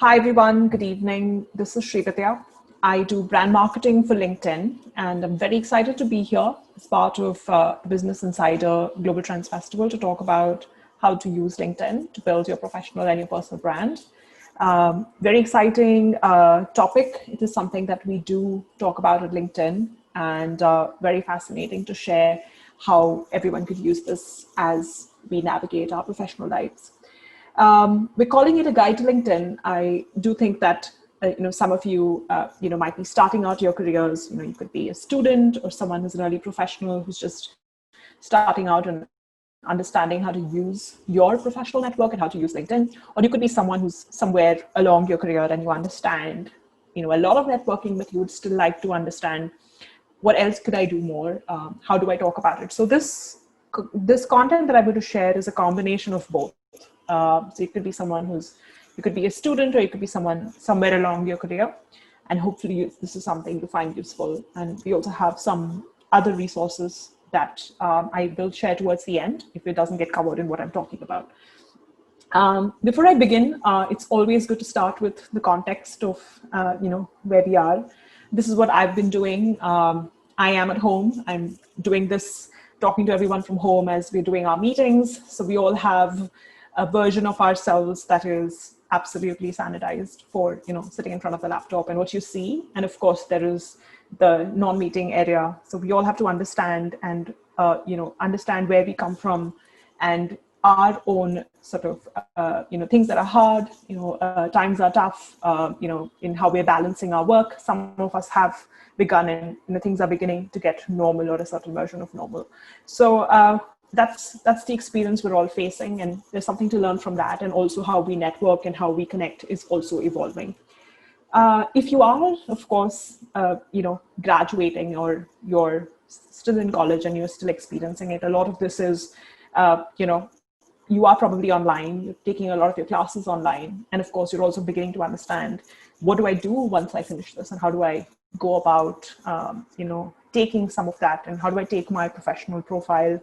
Hi, everyone. Good evening. This is Srivatya. I do brand marketing for LinkedIn, and I'm very excited to be here as part of Business Insider Global Trends Festival to talk about how to use LinkedIn to build your professional and your personal brand. Very exciting topic. It is something that we do talk about at LinkedIn, and very fascinating to share how everyone could use this as we navigate our professional lives. We're calling it a guide to LinkedIn. I do think that some of you might be starting out your careers. You could be a student or someone who's an early professional who's just starting out and understanding how to use your professional network and how to use LinkedIn. Or you could be someone who's somewhere along your career and you understand a lot of networking, but you would still like to understand what else could I do more? How do I talk about it? So this content that I'm going to share is a combination of both. So you could be you could be a student, or you could be someone somewhere along your career. And hopefully this is something you find useful. And we also have some other resources that I will share towards the end if it doesn't get covered in what I'm talking about. Before I begin, it's always good to start with the context of, where we are. This is what I've been doing. I am at home. I'm doing this, talking to everyone from home as we're doing our meetings. So we all have a version of ourselves that is absolutely sanitized for, sitting in front of the laptop and what you see. And of course, there is the non-meeting area. So we all have to understand and, understand where we come from and our own sort of, things that are hard, times are tough, in how we're balancing our work. Some of us have begun and things are beginning to get normal, or a certain version of normal. So that's the experience we're all facing, and there's something to learn from that. And also how we network and how we connect is also evolving. If you are, of course, graduating, or you're still in college and you're still experiencing it, a lot of this is, you are probably online, you're taking a lot of your classes online. And of course, you're also beginning to understand, what do I do once I finish this? And how do I go about, taking some of that? And how do I take my professional profile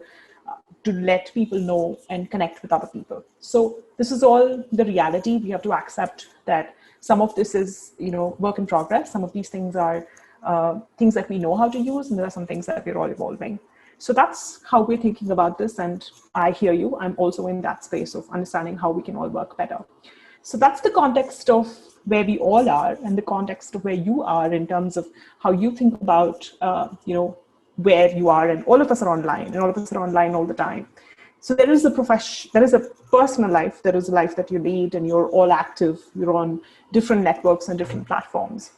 to let people know and connect with other people? So this is all the reality. We have to accept that some of this is, work in progress. Some of these things are things that we know how to use, and there are some things that we're all evolving. So that's how we're thinking about this. And I hear you. I'm also in that space of understanding how we can all work better. So that's the context of where we all are, and the context of where you are in terms of how you think about, where you are. And all of us are online, and all of us are online all the time. So there is a personal life, there is a life that you lead, and you're all active. You're on different networks and different platforms.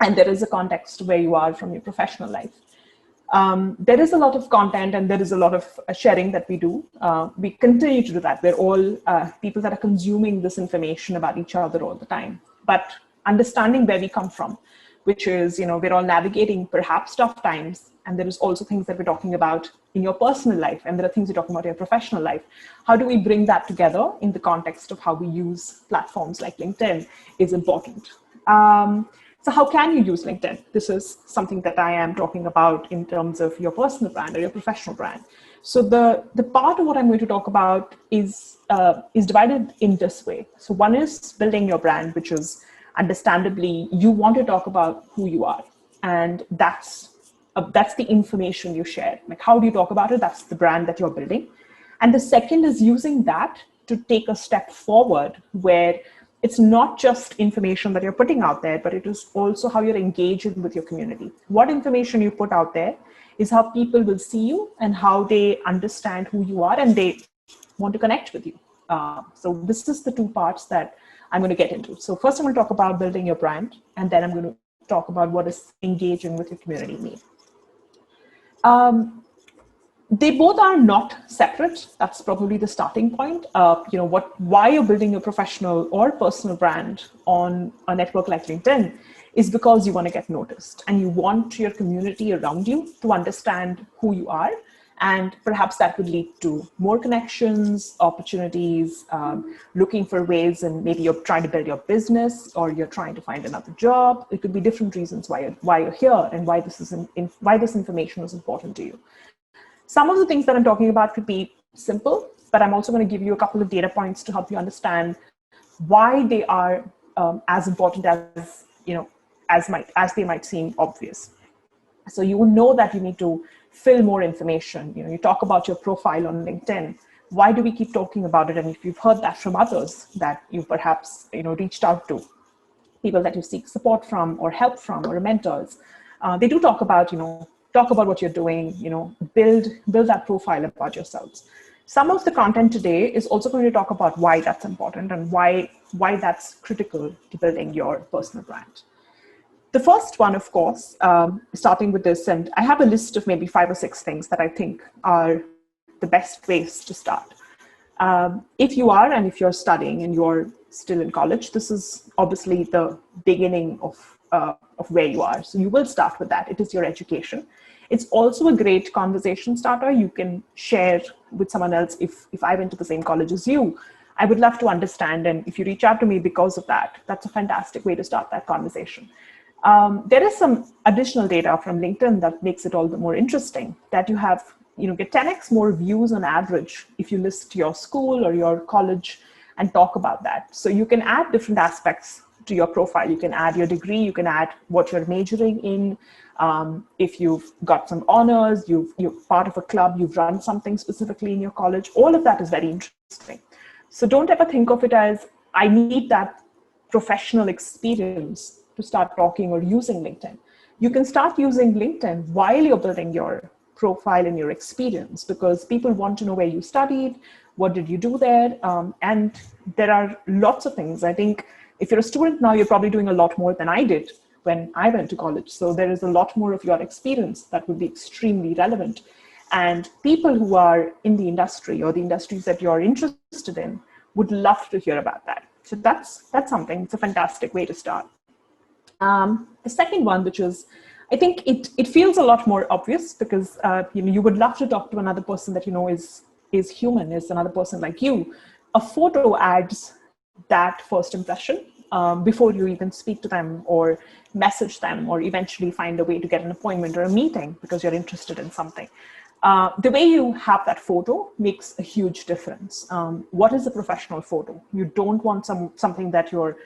And there is a context where you are from your professional life. There is a lot of content, and there is a lot of sharing that we do. We continue to do that. We're all people that are consuming this information about each other all the time. But understanding where we come from, which is, we're all navigating perhaps tough times. And there is also things that we're talking about in your personal life, and there are things you're talking about in your professional life. How do we bring that together in the context of how we use platforms like LinkedIn is important. So how can you use LinkedIn? This is something that I am talking about in terms of your personal brand or your professional brand. So the part of what I'm going to talk about is divided in this way. So one is building your brand, which is understandably, you want to talk about who you are. And that's the information you share. Like, how do you talk about it? That's the brand that you're building. And the second is using that to take a step forward, where it's not just information that you're putting out there, but it is also how you're engaging with your community. What information you put out there is how people will see you and how they understand who you are, and they want to connect with you. So this is the two parts that I'm going to get into. So first I'm going to talk about building your brand, and then I'm going to talk about what is engaging with your community mean. They both are not separate. That's probably the starting point. Why you're building your professional or personal brand on a network like LinkedIn is because you want to get noticed, and you want your community around you to understand who you are. And perhaps that would lead to more connections, opportunities, looking for ways, and maybe you're trying to build your business, or you're trying to find another job. It could be different reasons why you're here, and why this information is important to you. Some of the things that I'm talking about could be simple, but I'm also going to give you a couple of data points to help you understand why they are as important as, as they might seem obvious. So you know that you need to fill more information. You talk about your profile on LinkedIn. Why do we keep talking about it? And if you've heard that from others that you've perhaps, reached out to, people that you seek support from or help from or mentors, they do talk about, talk about what you're doing, build that profile about yourselves. Some of the content today is also going to talk about why that's important and why that's critical to building your personal brand. The first one, of course, starting with this, and I have a list of maybe 5 or 6 things that I think are the best ways to start. If you are, and if you're studying and you're still in college, this is obviously the beginning of where you are. So you will start with that. It is your education. It's also a great conversation starter. You can share with someone else. If I went to the same college as you, I would love to understand. And if you reach out to me because of that, that's a fantastic way to start that conversation. There is some additional data from LinkedIn that makes it all the more interesting, that you have, get 10x more views on average if you list your school or your college and talk about that. So you can add different aspects to your profile. You can add your degree, you can add what you're majoring in. If you've got some honors, you're part of a club, you've run something specifically in your college, all of that is very interesting. So don't ever think of it as, I need that professional experience to start talking or using LinkedIn. You can start using LinkedIn while you're building your profile and your experience, because people want to know where you studied, what did you do there, and there are lots of things. I think if you're a student now, you're probably doing a lot more than I did when I went to college. So there is a lot more of your experience that would be extremely relevant. And people who are in the industry or the industries that you're interested in would love to hear about that. So that's something. It's a fantastic way to start. The second one, which is, I think it feels a lot more obvious, because you would love to talk to another person that is human, is another person like you. A photo adds that first impression before you even speak to them or message them or eventually find a way to get an appointment or a meeting because you're interested in something. The way you have that photo makes a huge difference. What is a professional photo? You don't want something that you're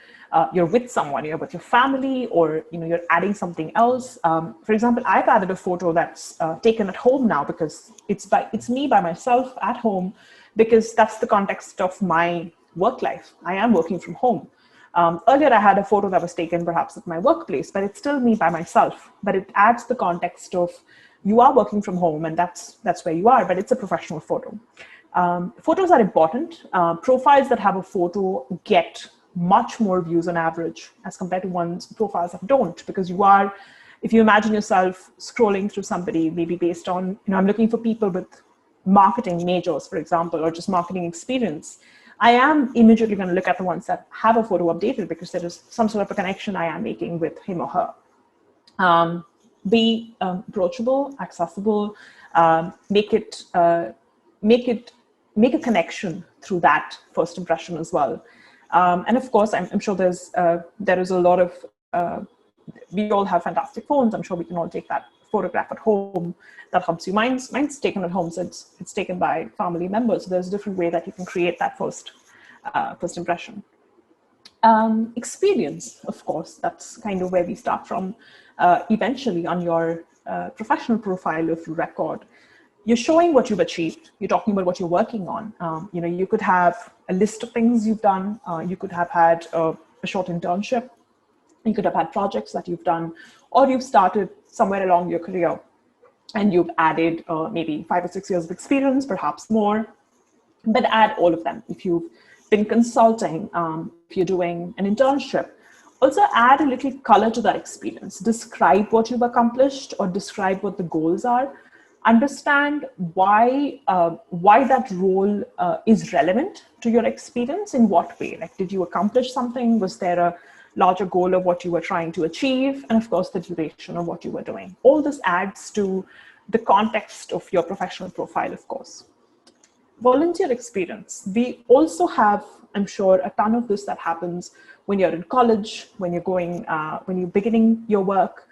with someone, you're with your family, or you're adding something else. For example, I've added a photo that's taken at home now, because it's me by myself at home, because that's the context of my work life. I am working from home. Earlier, I had a photo that was taken perhaps at my workplace, but it's still me by myself. But it adds the context of, you are working from home, and that's where you are, but it's a professional photo. Photos are important. Profiles that have a photo get much more views on average as compared to profiles that don't, because if you imagine yourself scrolling through somebody, maybe based on, I'm looking for people with marketing majors, for example, or just marketing experience, I am immediately going to look at the ones that have a photo updated, because there is some sort of a connection I am making with him or her. Be approachable, accessible, make a connection through that first impression as well. And of course, I'm sure there is a lot of, we all have fantastic phones. I'm sure we can all take that photograph at home. That helps you. Mine's taken at home, so it's taken by family members. So there's a different way that you can create that first impression. Experience, of course, that's kind of where we start from. Eventually on your professional profile, if you record, you're showing what you've achieved. You're talking about what you're working on. You could have a list of things you've done. You could have had a short internship. You could have had projects that you've done, or you've started somewhere along your career and you've added maybe 5 or 6 years of experience, perhaps more, but add all of them. If you've been consulting, if you're doing an internship, also add a little color to that experience. Describe what you've accomplished or describe what the goals are. Understand why that role is relevant to your experience. In what way? Like, did you accomplish something? Was there a larger goal of what you were trying to achieve? And of course, the duration of what you were doing. All this adds to the context of your professional profile, of course. Volunteer experience. We also have, I'm sure, a ton of this that happens when you're in college, when you're beginning your work.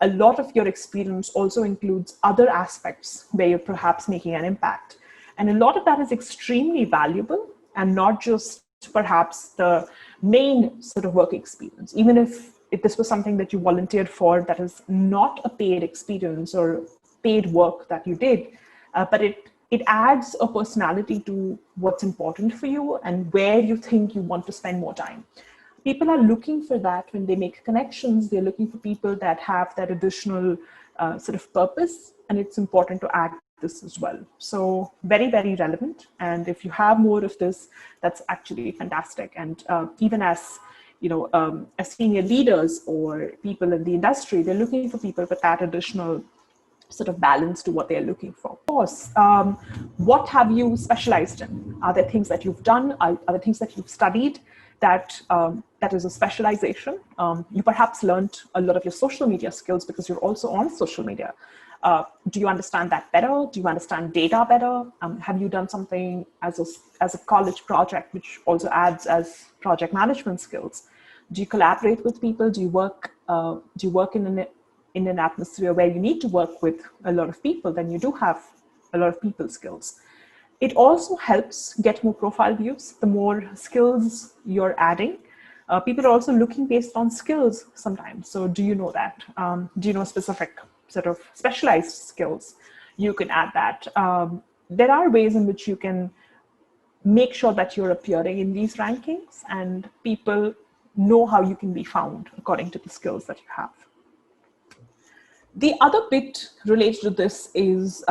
A lot of your experience also includes other aspects where you're perhaps making an impact. And a lot of that is extremely valuable, and not just perhaps the main sort of work experience, even if this was something that you volunteered for that is not a paid experience or paid work that you did, but it adds a personality to what's important for you and where you think you want to spend more time. People are looking for that when they make connections. They're looking for people that have that additional sort of purpose, and it's important to add this as well. So very, very relevant. And if you have more of this, that's actually fantastic. And even as as senior leaders or people in the industry, they're looking for people with that additional sort of balance to what they're looking for. Of course, what have you specialized in? Are there things that you've done? Are there things that you've studied that that is a specialization? You perhaps learned a lot of your social media skills because you're also on social media. Do you understand that better? Do you understand data better? Have you done something as a college project, which also adds as project management skills? Do you collaborate with people? Do you work in an atmosphere where you need to work with a lot of people? Then you do have a lot of people skills. It also helps get more profile views. The more skills you're adding, people are also looking based on skills sometimes. So do you know that? Do you know specific sort of specialized skills? You can add that. There are ways in which you can make sure that you're appearing in these rankings and people know how you can be found according to the skills that you have. The other bit related to this is,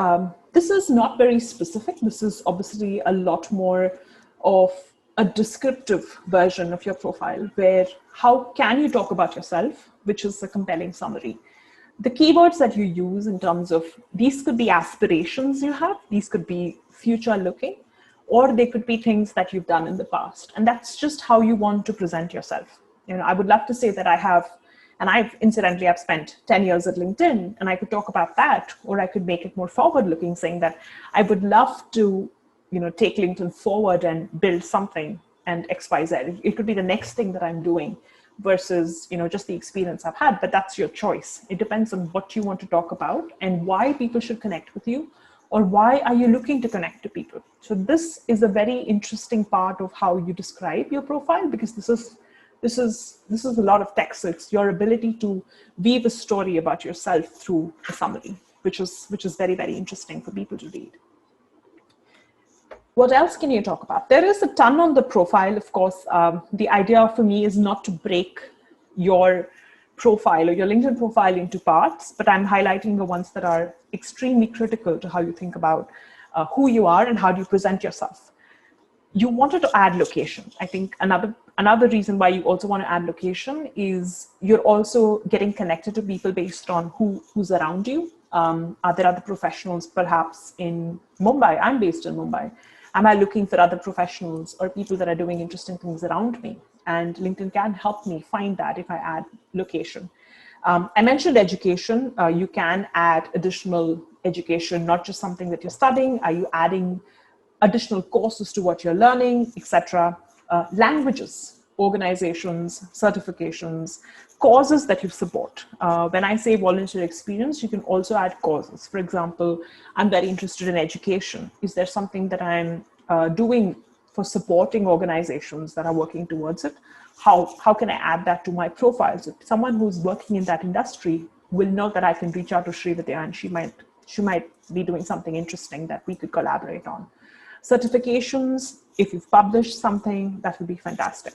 this is not very specific. This is obviously a lot more of a descriptive version of your profile, where how can you talk about yourself, which is a compelling summary. The keywords that you use in terms of, these could be aspirations you have, these could be future looking, or they could be things that you've done in the past. And that's just how you want to present yourself. I would love to say that I've spent 10 years at LinkedIn, and I could talk about that, or I could make it more forward looking, saying that I would love to, take LinkedIn forward and build something and XYZ. It could be the next thing that I'm doing versus, just the experience I've had, but that's your choice. It depends on what you want to talk about and why people should connect with you, or why are you looking to connect to people. So this is a very interesting part of how you describe your profile, because this is a lot of text. So it's your ability to weave a story about yourself through a summary, which is very, very interesting for people to read. What else can you talk about? There is a ton on the profile, of course. The idea for me is not to break your profile or your LinkedIn profile into parts, but I'm highlighting the ones that are extremely critical to how you think about who you are and how do you present yourself. You wanted to add location. I think another reason why you also want to add location is you're also getting connected to people based on who's around you. Are there other professionals perhaps in Mumbai? I'm based in Mumbai. Am I looking for other professionals or people that are doing interesting things around me? And LinkedIn can help me find that if I add location. I mentioned education. You can add additional education, not just something that you're studying. Are you adding additional courses to what you're learning, etc.? Languages, organizations, certifications, causes that you support. When I say volunteer experience, you can also add causes. For example, I'm very interested in education. Is there something that I'm doing for supporting organizations that are working towards it? How can I add that to my profile? So someone who's working in that industry will know that I can reach out to Srividya, and she might be doing something interesting that we could collaborate on. Certifications, if you've published something, that would be fantastic.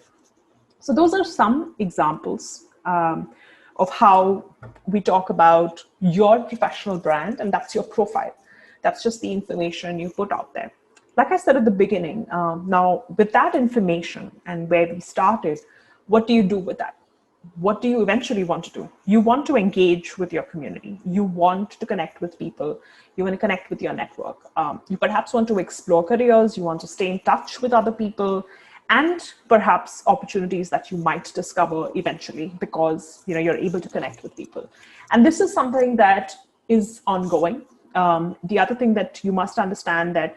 So those are some examples of how we talk about your professional brand, and that's your profile. That's just the information you put out there. Like I said at the beginning, now with that information and where we started, what do you do with that? What do you eventually want to do? You want to engage with your community. You want to connect with people. You want to connect with your network. You perhaps want to explore careers. You want to stay in touch with other people, and perhaps opportunities that you might discover eventually because you're able to connect with people. And this is something that is ongoing. The other thing that you must understand that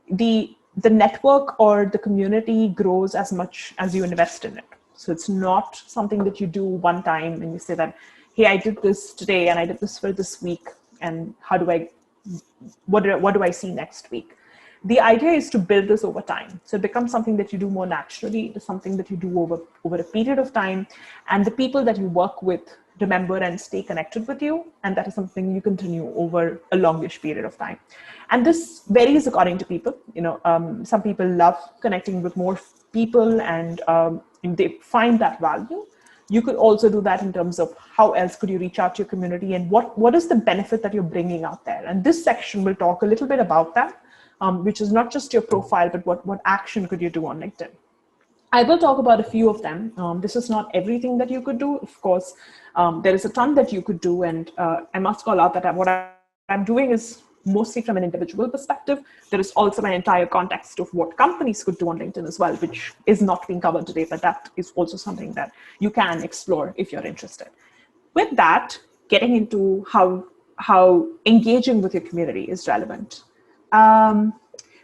the network or the community grows as much as you invest in it. So it's not something that you do one time and you say that, hey, I did this today and I did this for this week, and what do I see next week? The idea is to build this over time. So it becomes something that you do more naturally. It is something that you do over a period of time. And the people that you work with remember and stay connected with you. And that is something you continue over a longish period of time. And this varies according to people. Some people love connecting with more people and they find that value. You could also do that in terms of how else could you reach out to your community and what is the benefit that you're bringing out there. And this section will talk a little bit about that, which is not just your profile, but what action could you do on LinkedIn. I will talk about a few of them. This is not everything that you could do. Of course, there is a ton that you could do. And I must call out that what I'm doing is mostly from an individual perspective. There is also an entire context of what companies could do on LinkedIn as well, which is not being covered today, but that is also something that you can explore if you're interested. With that, getting into how engaging with your community is relevant.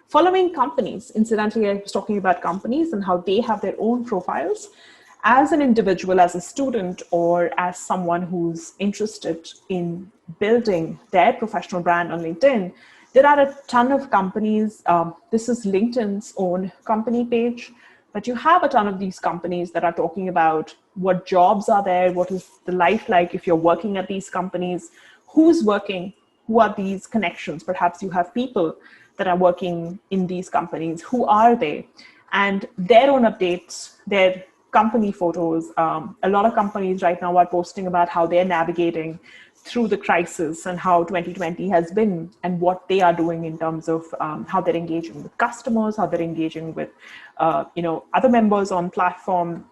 Following companies, incidentally, I was talking about companies and how they have their own profiles. As an individual, as a student, or as someone who's interested in building their professional brand on LinkedIn, there are a ton of companies. This is LinkedIn's own company page, but you have a ton of these companies that are talking about what jobs are there, what is the life like if you're working at these companies, who's working, who are these connections. Perhaps you have people that are working in these companies, who are they? And their own updates, their company photos. A lot of companies right now are posting about how they're navigating through the crisis and how 2020 has been and what they are doing in terms of how they're engaging with customers, how they're engaging with other members on platform,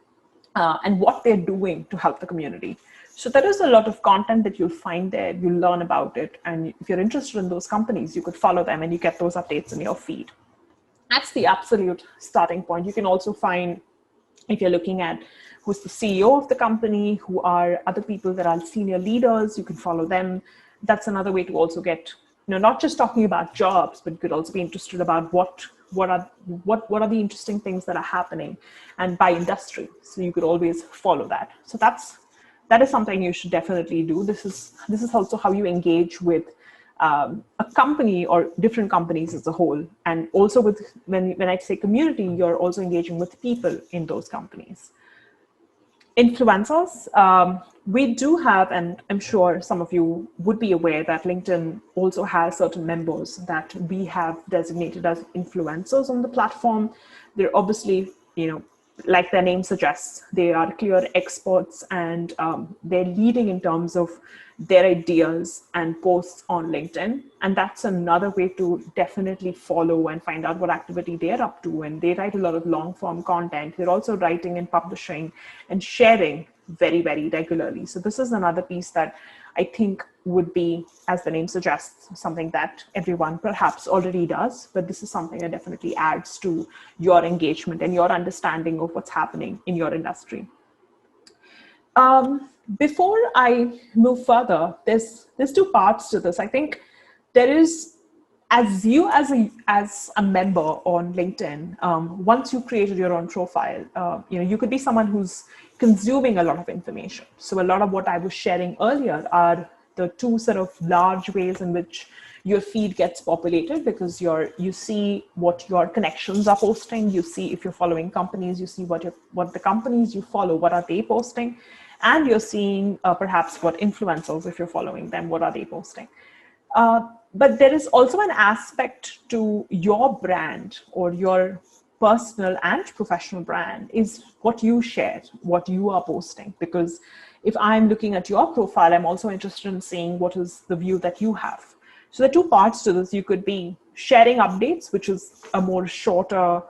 and what they're doing to help the community. So there is a lot of content that you'll find there. You'll learn about it. And if you're interested in those companies, you could follow them and you get those updates in your feed. That's the absolute starting point. You can also find, if you're looking at who's the CEO of the company, who are other people that are senior leaders, you can follow them. That's another way to also get, not just talking about jobs, but you could also be interested about what are the interesting things that are happening and by industry. So you could always follow that. So that is something you should definitely do. This is also how you engage with a company or different companies as a whole. And also with when I say community, you're also engaging with people in those companies. Influencers, we do have, and I'm sure some of you would be aware that LinkedIn also has certain members that we have designated as influencers on the platform. They're obviously, like their name suggests, they are clear experts and they're leading in terms of their ideas and posts on LinkedIn. And that's another way to definitely follow and find out what activity they're up to. And they write a lot of long form content. They're also writing and publishing and sharing very, very regularly. So this is another piece that I think would be, as the name suggests, something that everyone perhaps already does, but this is something that definitely adds to your engagement and your understanding of what's happening in your industry. Before I move further, there's two parts to this. I think there is, as a member on LinkedIn, once you created your own profile, you could be someone who's consuming a lot of information. So a lot of what I was sharing earlier are the two sort of large ways in which your feed gets populated, because you see what your connections are posting. You see if you're following companies, you see what the companies you follow, what are they posting, and you're seeing perhaps what influencers, if you're following them, what are they posting. But there is also an aspect to your brand or your personal and professional brand is what you share, what you are posting. Because if I'm looking at your profile, I'm also interested in seeing what is the view that you have. So there are two parts to this. You could be sharing updates, which is a more shorter,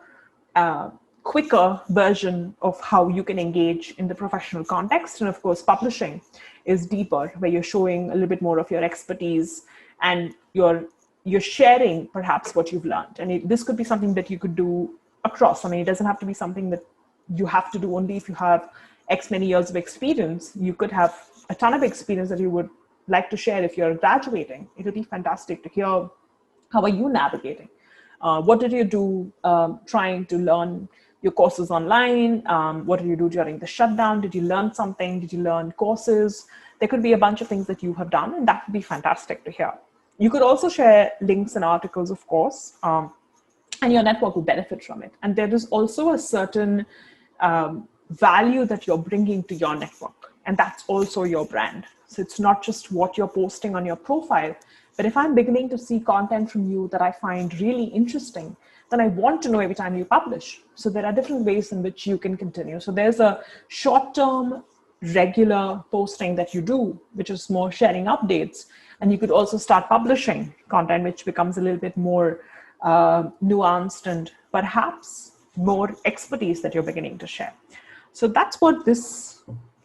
quicker version of how you can engage in the professional context. And of course, publishing is deeper, where you're showing a little bit more of your expertise and you're sharing perhaps what you've learned. And this could be something that you could do across. I mean, it doesn't have to be something that you have to do only if you have X many years of experience. You could have a ton of experience that you would like to share if you're graduating. It would be fantastic to hear, how are you navigating? What did you do trying to learn your courses online? What did you do during the shutdown? Did you learn something? Did you learn courses? There could be a bunch of things that you have done, and that would be fantastic to hear. You could also share links and articles, of course. and your network will benefit from it. And there is also a certain value that you're bringing to your network, and that's also your brand. So it's not just what you're posting on your profile, but if I'm beginning to see content from you that I find really interesting, then I want to know every time you publish. So there are different ways in which you can continue. So there's a short-term regular posting that you do, which is more sharing updates. And you could also start publishing content, which becomes a little bit more nuanced and perhaps more expertise that you're beginning to share. So that's what this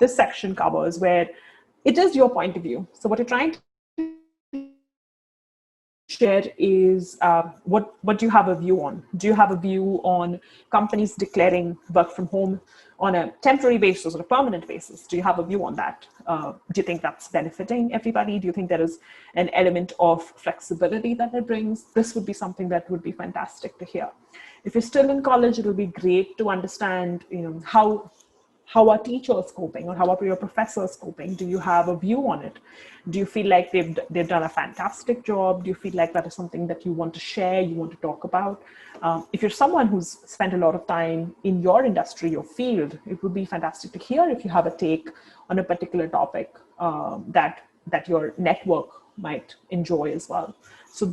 section covers, where it is your point of view. So what you're trying to share is what do you have a view on? Do you have a view on companies declaring work from home on a temporary basis or a permanent basis? Do you have a view on that? Do you think that's benefiting everybody? Do you think there is an element of flexibility that it brings? This would be something that would be fantastic to hear. If you're still in college, it will be great to understand, how are teachers coping, or how are your professors coping? Do you have a view on it? Do you feel like they've done a fantastic job? Do you feel like that is something that you want to share, you want to talk about? If you're someone who's spent a lot of time in your industry, your field, it would be fantastic to hear if you have a take on a particular topic that your network might enjoy as well. So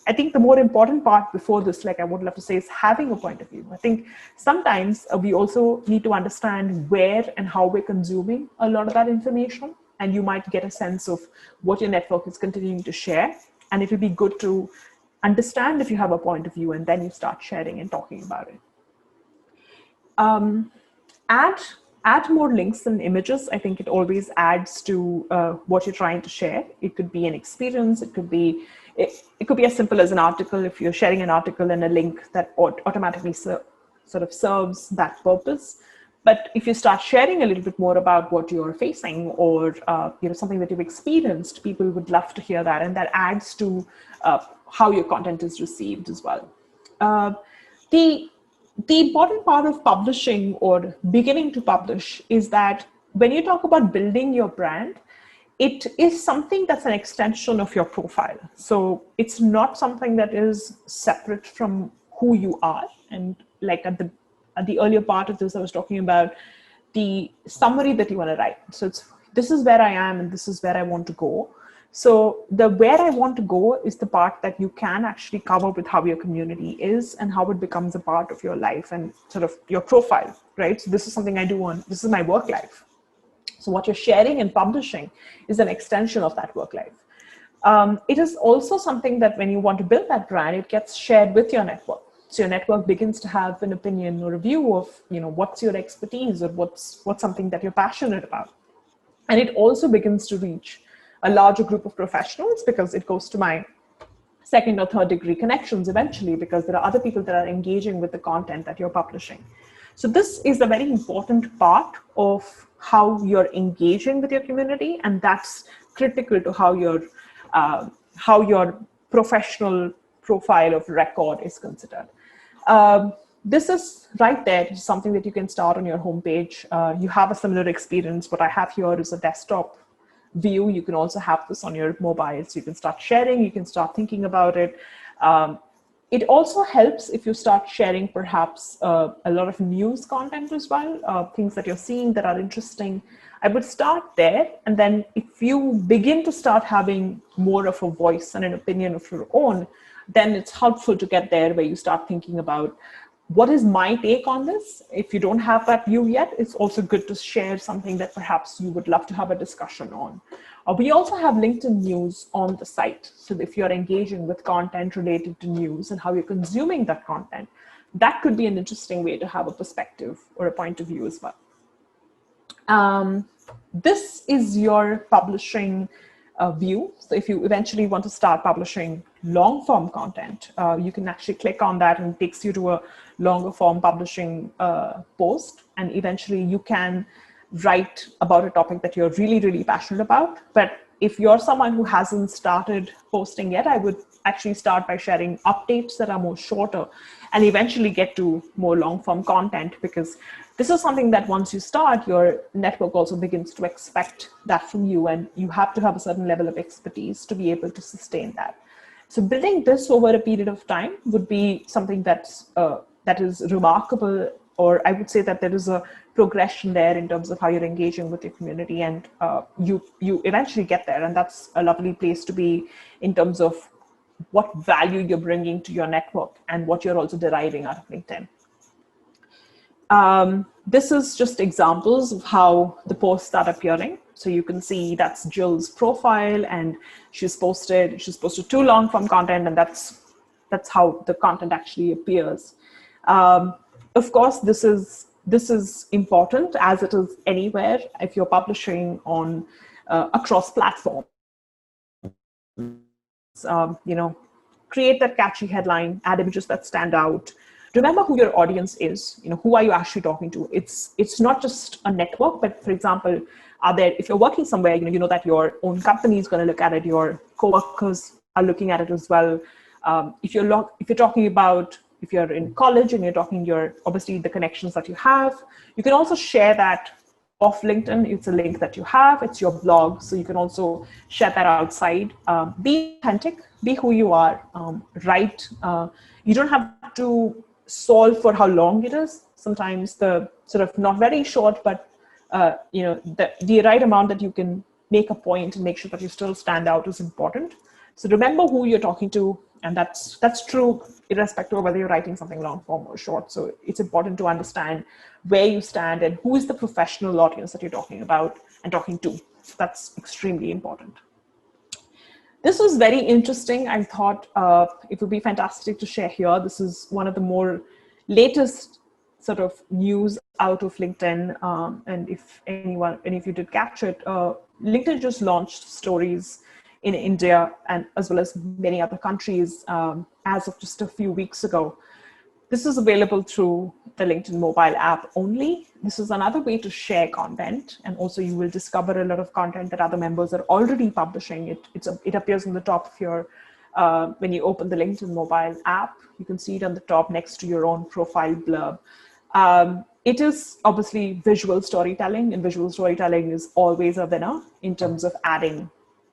I think the more important part before this, like I would love to say, is having a point of view. I think sometimes we also need to understand where and how we're consuming a lot of that information. And you might get a sense of what your network is continuing to share. And it would be good to understand if you have a point of view, and then you start sharing and talking about it. Add more links and images. I think it always adds to what you're trying to share. It could be an experience. It could be as simple as an article. If you're sharing an article and a link that automatically sort of serves that purpose. But if you start sharing a little bit more about what you're facing, or something that you've experienced, people would love to hear that, and that adds to how your content is received as well. The important part of publishing or beginning to publish is that when you talk about building your brand, it is something that's an extension of your profile. So it's not something that is separate from who you are. And like at the earlier part of this, I was talking about the summary that you want to write. So this is where I am and this is where I want to go. So the where I want to go is the part that you can actually cover with how your community is and how it becomes a part of your life and sort of your profile, right? So this is something I do this is my work life. So what you're sharing and publishing is an extension of that work life. It is also something that when you want to build that brand, it gets shared with your network. So your network begins to have an opinion or a view of, what's your expertise or what's something that you're passionate about. And it also begins to reach a larger group of professionals, because it goes to my second or third degree connections eventually, because there are other people that are engaging with the content that you're publishing. So this is a very important part of how you're engaging with your community, and that's critical to how your professional profile of record is considered. This is right there, something that you can start on your homepage. You have a similar experience. What I have here is a desktop view. You can also have this on your mobile, so you can start sharing, you can start thinking about it. It also helps if you start sharing perhaps a lot of news content as well, things that you're seeing that are interesting. I would start there, and then if you begin to start having more of a voice and an opinion of your own, then it's helpful to get there where you start thinking about, what is my take on this? If you don't have that view yet, it's also good to share something that perhaps you would love to have a discussion on. We also have LinkedIn news on the site. So if you're engaging with content related to news and how you're consuming that content, that could be an interesting way to have a perspective or a point of view as well. This is your publishing view. So if you eventually want to start publishing long form content, you can actually click on that and it takes you to a longer form publishing post. And eventually you can write about a topic that you're really, really passionate about. But if you're someone who hasn't started posting yet, I would actually start by sharing updates that are more shorter and eventually get to more long form content, because this is something that once you start, your network also begins to expect that from you, and you have to have a certain level of expertise to be able to sustain that. So building this over a period of time would be something that is remarkable, or I would say that there is a progression there in terms of how you're engaging with your community, and you eventually get there, and that's a lovely place to be in terms of what value you're bringing to your network and what you're also deriving out of LinkedIn. This is just examples of how the posts start appearing. So you can see that's Jill's profile, and she's posted too long form content, and that's how the content actually appears. Of course, this is important, as it is anywhere if you're publishing on across platforms. Create that catchy headline, add images that stand out. Remember who your audience is. Who are you actually talking to? It's not just a network, but for example, if you're working somewhere, you know that your own company is going to look at it, your coworkers are looking at it as well. If you're in college and you're talking obviously the connections that you have, you can also share that off LinkedIn. It's a link that you have, it's your blog, so you can also share that outside. Be authentic, be who you are, write. You don't have to solve for how long it is. Sometimes the sort of not very short, but the right amount that you can make a point and make sure that you still stand out is important. So remember who you're talking to, and that's true irrespective of whether you're writing something long form or short. So it's important to understand where you stand and who is the professional audience that you're talking about and talking to. So that's extremely important. This was very interesting. I thought it would be fantastic to share here. This is one of the more latest sort of news out of LinkedIn. And if you did catch it, LinkedIn just launched stories in India and as well as many other countries as of just a few weeks ago. This is available through the LinkedIn mobile app only. This is another way to share content, and also you will discover a lot of content that other members are already publishing. It appears on the top of your, when you open the LinkedIn mobile app, you can see it on the top next to your own profile blurb. It is obviously visual storytelling, and visual storytelling is always a winner in terms of adding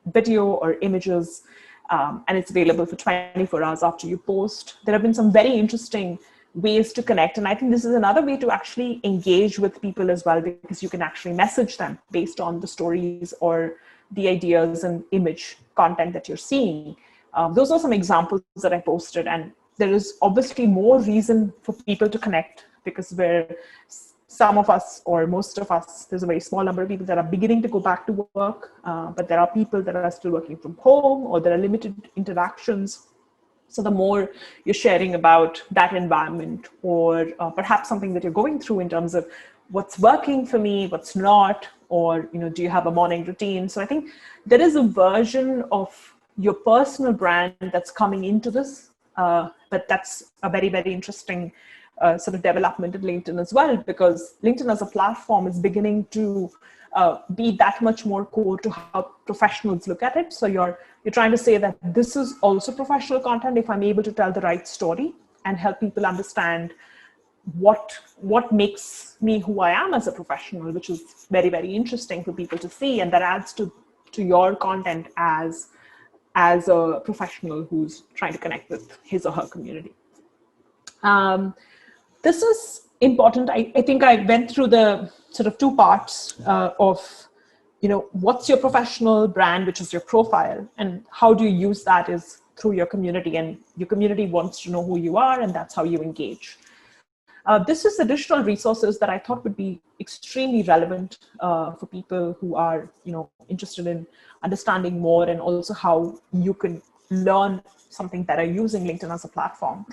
video or images, and it's available for 24 hours after you post. There have been some very interesting ways to connect, and I think this is another way to actually engage with people as well, because you can actually message them based on the stories or the ideas and image content that you're seeing. Those are some examples that I posted, and there is obviously more reason for people to connect, because some of us, or most of us, there's a very small number of people that are beginning to go back to work, but there are people that are still working from home, or there are limited interactions. So the more you're sharing about that environment, or perhaps something that you're going through in terms of what's working for me, what's not, or do you have a morning routine? So I think there is a version of your personal brand that's coming into this, but that's a very, very interesting sort of development at LinkedIn as well, because LinkedIn as a platform is beginning to be that much more core to how professionals look at it. So you're trying to say that this is also professional content if I'm able to tell the right story and help people understand what makes me who I am as a professional, which is very, very interesting for people to see, and that adds to your content as a professional who's trying to connect with his or her community. This is important. I think I went through the sort of two parts of, what's your professional brand, which is your profile, and how do you use that is through your community, and your community wants to know who you are, and that's how you engage. This is additional resources that I thought would be extremely relevant for people who are, interested in understanding more, and also how you can learn something better using LinkedIn as a platform.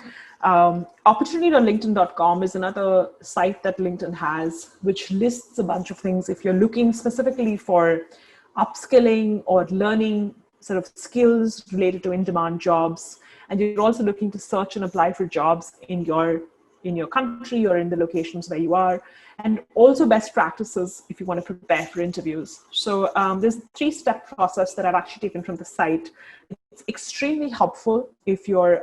Opportunity.linkedin.com is another site that LinkedIn has, which lists a bunch of things. If you're looking specifically for upskilling or learning sort of skills related to in-demand jobs, and you're also looking to search and apply for jobs in your country or in the locations where you are, and also best practices if you want to prepare for interviews. So there's a 3-step process that I've actually taken from the site. It's extremely helpful if you're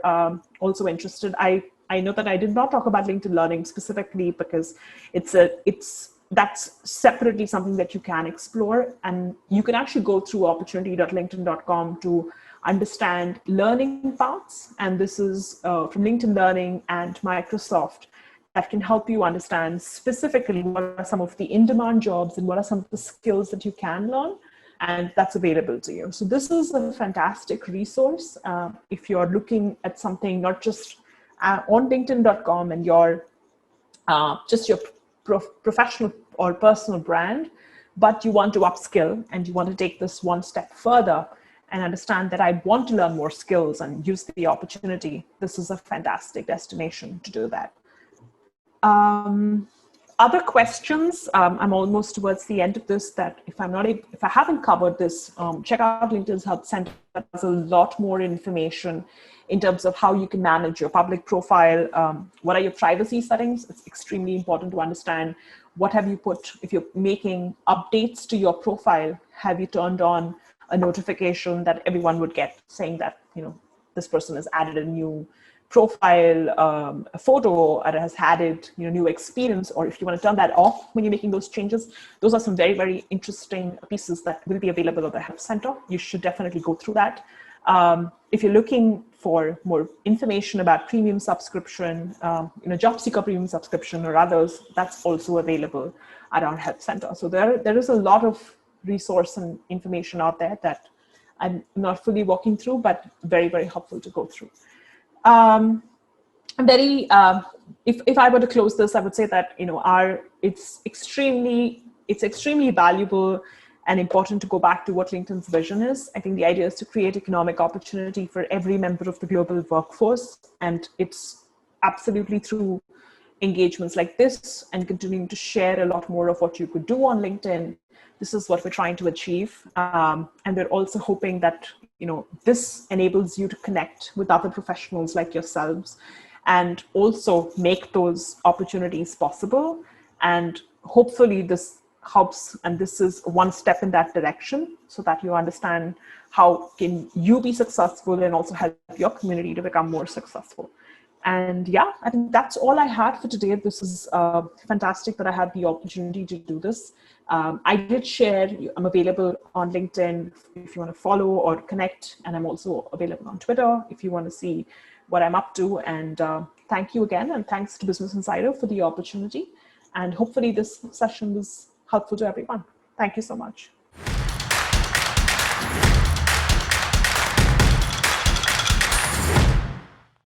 also interested. I know that I did not talk about LinkedIn Learning specifically because that's separately something that you can explore, and you can actually go through opportunity.linkedin.com to understand learning paths. And this is from LinkedIn Learning and Microsoft that can help you understand specifically what are some of the in-demand jobs and what are some of the skills that you can learn, and that's available to you. So this is a fantastic resource if you're looking at something not just on LinkedIn.com and your just your professional or personal brand, but you want to upskill and you want to take this one step further and understand that I want to learn more skills and use the opportunity. This is a fantastic destination to do that. Other questions? I'm almost towards the end of this. That if I haven't covered this, check out LinkedIn's Help Center. There's a lot more information in terms of how you can manage your public profile. What are your privacy settings? It's extremely important to understand what have you put. If you're making updates to your profile, have you turned on a notification that everyone would get saying that this person has added a new profile, a photo, or has added new experience, or if you want to turn that off when you're making those changes. Those are some very, very interesting pieces that will be available at the Help Center. You should definitely go through that. If you're looking for more information about premium subscription, job seeker premium subscription or others, that's also available at our Help Center. So there is a lot of resource and information out there that I'm not fully walking through, but very, very helpful to go through. I'm very, if I were to close this, I would say that, it's extremely valuable and important to go back to what LinkedIn's vision is. I think the idea is to create economic opportunity for every member of the global workforce. And it's absolutely through engagements like this and continuing to share a lot more of what you could do on LinkedIn. This is what we're trying to achieve. And we're also hoping that, this enables you to connect with other professionals like yourselves and also make those opportunities possible. And hopefully this helps, and this is one step in that direction so that you understand how can you be successful and also help your community to become more successful. And yeah, I think that's all I had for today. This is fantastic that I had the opportunity to do this. I did share, I'm available on LinkedIn if you want to follow or connect, and I'm also available on Twitter if you want to see what I'm up to. And thank you again, and thanks to Business Insider for the opportunity. And hopefully this session was helpful to everyone. Thank you so much.